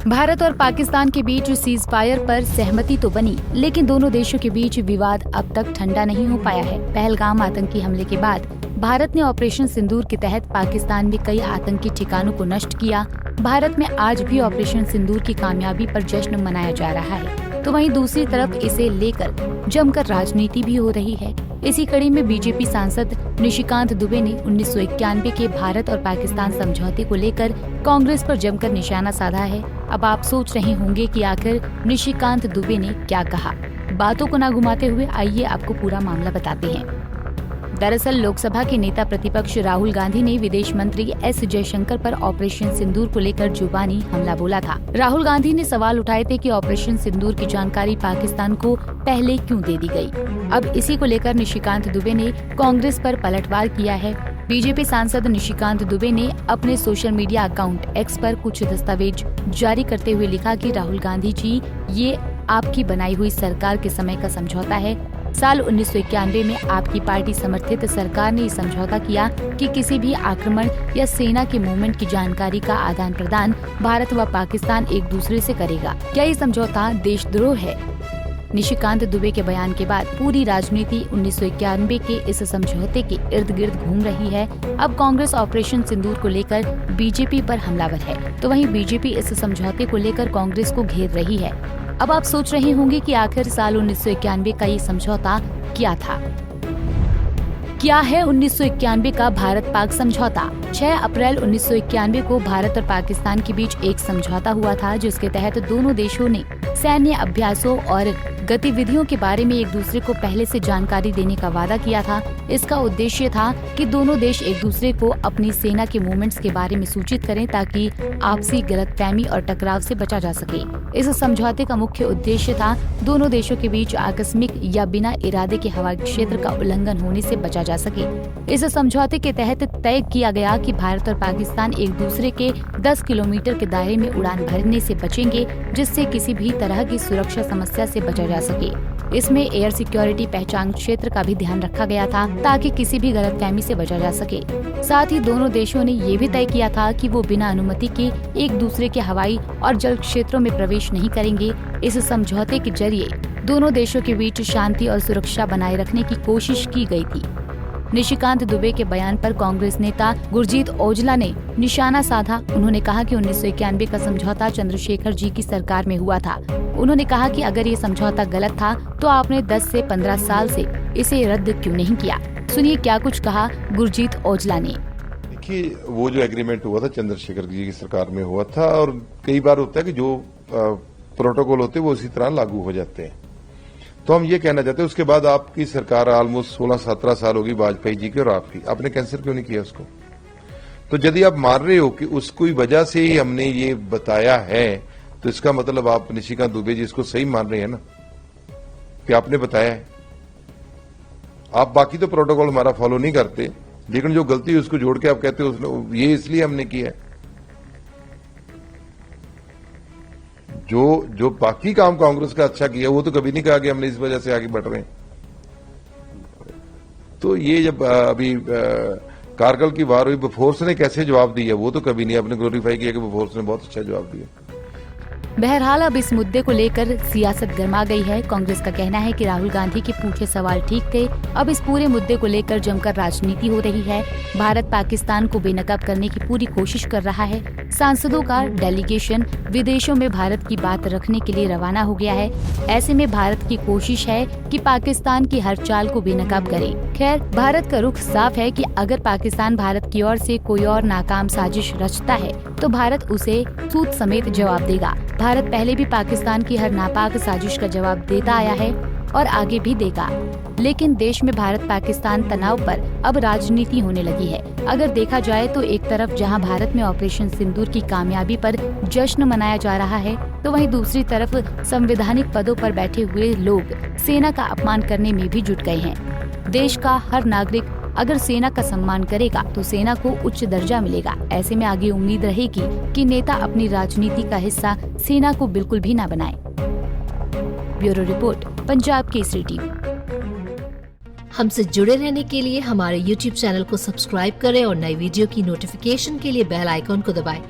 भारत और पाकिस्तान के बीच cease fire पर सहमति तो बनी, लेकिन दोनों देशों के बीच विवाद अब तक ठंडा नहीं हो पाया है। पहलगाम आतंकी हमले के बाद भारत ने ऑपरेशन सिंदूर के तहत पाकिस्तान में कई आतंकी ठिकानों को नष्ट किया। भारत में आज भी ऑपरेशन सिंदूर की कामयाबी पर जश्न मनाया जा रहा है, तो वहीं दूसरी तरफ इसे लेकर जमकर राजनीति भी हो रही है। इसी कड़ी में बीजेपी सांसद निशिकांत दुबे ने 1991 के भारत और पाकिस्तान समझौते को लेकर कांग्रेस पर जमकर निशाना साधा है। अब आप सोच रहे होंगे कि आखिर निशिकांत दुबे ने क्या कहा। बातों को न घुमाते हुए आइए आपको पूरा मामला बताते हैं। दरअसल लोकसभा के नेता प्रतिपक्ष राहुल गांधी ने विदेश मंत्री एस जयशंकर पर ऑपरेशन सिंदूर को लेकर जुबानी हमला बोला था। राहुल गांधी ने सवाल उठाए थे कि ऑपरेशन सिंदूर की जानकारी पाकिस्तान को पहले क्यों दे दी गई। अब इसी को लेकर निशिकांत दुबे ने कांग्रेस पर पलटवार किया है। बीजेपी सांसद निशिकांत दुबे ने अपने सोशल मीडिया अकाउंट एक्स पर कुछ दस्तावेज जारी करते हुए लिखा कि राहुल गांधी जी, ये आपकी बनाई हुई सरकार के समय का समझौता है। साल 1991 में आपकी पार्टी समर्थित सरकार ने समझौता किया कि किसी भी आक्रमण या सेना के मूवमेंट की जानकारी का आदान प्रदान भारत व पाकिस्तान एक दूसरे से करेगा। क्या ये समझौता देशद्रोह है? निशिकांत दुबे के बयान के बाद पूरी राजनीति 1991 के इस समझौते के इर्द गिर्द घूम रही है। अब कांग्रेस ऑपरेशन सिंदूर को लेकर बीजेपी पर हमलावर है, तो वहीं बीजेपी इस समझौते को लेकर कांग्रेस को घेर रही है। अब आप सोच रहे होंगे कि आखिर साल 1991 का ये समझौता क्या था। क्या है 1991 का भारत पाक समझौता? 6 अप्रैल 1991 को भारत और पाकिस्तान के बीच एक समझौता हुआ था, जिसके तहत दोनों देशों ने सैन्य अभ्यासों और गतिविधियों के बारे में एक दूसरे को पहले से जानकारी देने का वादा किया था। इसका उद्देश्य था कि दोनों देश एक दूसरे को अपनी सेना के मूवमेंट्स के बारे में सूचित करें, ताकि आपसी गलतफहमी और टकराव से बचा जा सके। इस समझौते का मुख्य उद्देश्य था दोनों देशों के बीच आकस्मिक या बिना इरादे के हवाई क्षेत्र का उल्लंघन होने से बचा जा सके। इस समझौते के तहत तय किया गया कि भारत और पाकिस्तान एक दूसरे के 10 किलोमीटर के दायरे में उड़ान भरने से बचेंगे, जिससे किसी भी तरह की सुरक्षा समस्या से बचा जा सके। इसमें एयर सिक्योरिटी पहचान क्षेत्र का भी ध्यान रखा गया था, ताकि किसी भी गलतफहमी से बचा जा सके। साथ ही दोनों देशों ने ये भी तय किया था कि वो बिना अनुमति के एक दूसरे के हवाई और जल क्षेत्रों में प्रवेश नहीं करेंगे। इस समझौते के जरिए दोनों देशों के बीच शांति और सुरक्षा बनाए रखने की कोशिश की गई थी। निशिकांत दुबे के बयान पर कांग्रेस नेता गुरजीत औजला ने निशाना साधा। उन्होंने कहा कि 1991 का समझौता चंद्रशेखर जी की सरकार में हुआ था। उन्होंने कहा कि अगर ये समझौता गलत था तो आपने 10 से 15 साल से इसे रद्द क्यों नहीं किया। सुनिए क्या कुछ कहा गुरजीत औजला ने। देखिए, वो जो एग्रीमेंट हुआ था चंद्रशेखर जी की सरकार में हुआ था, और कई बार होता है कि जो प्रोटोकॉल होते हैं वो उसी तरह लागू हो जाते हैं। तो हम ये कहना चाहते हैं, उसके बाद आपकी सरकार ऑलमोस्ट 16-17 साल होगी वाजपेयी जी की, और आपने कैंसिल क्यों नहीं किया उसको? तो यदि आप मान रहे हो कि उसको वजह से ही हमने ये बताया है, तो इसका मतलब आप निशिकांत दुबे जी इसको सही मान रहे हैं ना, कि आपने बताया है। आप बाकी तो प्रोटोकॉल हमारा फॉलो नहीं करते, लेकिन जो गलती है उसको जोड़ के आप कहते हो ये इसलिए हमने किया है। जो बाकी काम कांग्रेस का अच्छा किया, वो तो कभी नहीं कहा कि हमने इस वजह से आगे बढ़ रहे हैं। तो ये जब अभी कारगिल की वार हुई, फोर्स ने कैसे जवाब दिया, वो तो कभी नहीं आपने ग्लोरीफाई किया कि फोर्स ने बहुत अच्छा जवाब दिया। बहरहाल अब इस मुद्दे को लेकर सियासत गर्मा गई है। कांग्रेस का कहना है कि राहुल गांधी के पूछे सवाल ठीक थे। अब इस पूरे मुद्दे को लेकर जमकर राजनीति हो रही है। भारत पाकिस्तान को बेनकाब करने की पूरी कोशिश कर रहा है। सांसदों का डेलीगेशन विदेशों में भारत की बात रखने के लिए रवाना हो गया है। ऐसे में भारत की कोशिश है कि पाकिस्तान की हर चाल को बेनकाब करे। खैर, भारत का रुख साफ है कि अगर पाकिस्तान भारत की ओर से कोई और नाकाम साजिश रचता है तो भारत उसे सूद समेत जवाब देगा। भारत पहले भी पाकिस्तान की हर नापाक साजिश का जवाब देता आया है और आगे भी देगा। लेकिन देश में भारत पाकिस्तान तनाव पर अब राजनीति होने लगी है। अगर देखा जाए तो एक तरफ जहां भारत में ऑपरेशन सिंदूर की कामयाबी पर जश्न मनाया जा रहा है, तो वहीं दूसरी तरफ संवैधानिक पदों पर बैठे हुए लोग सेना का अपमान करने में भी जुट गए हैं। देश का हर नागरिक अगर सेना का सम्मान करेगा तो सेना को उच्च दर्जा मिलेगा। ऐसे में आगे उम्मीद रहेगी कि नेता अपनी राजनीति का हिस्सा सेना को बिल्कुल भी न बनाए। Bureau report, Punjab Kesari TV. हमसे जुड़े रहने के लिए हमारे YouTube चैनल को सब्सक्राइब करें और नई वीडियो की नोटिफिकेशन के लिए बेल आइकॉन को दबाएं।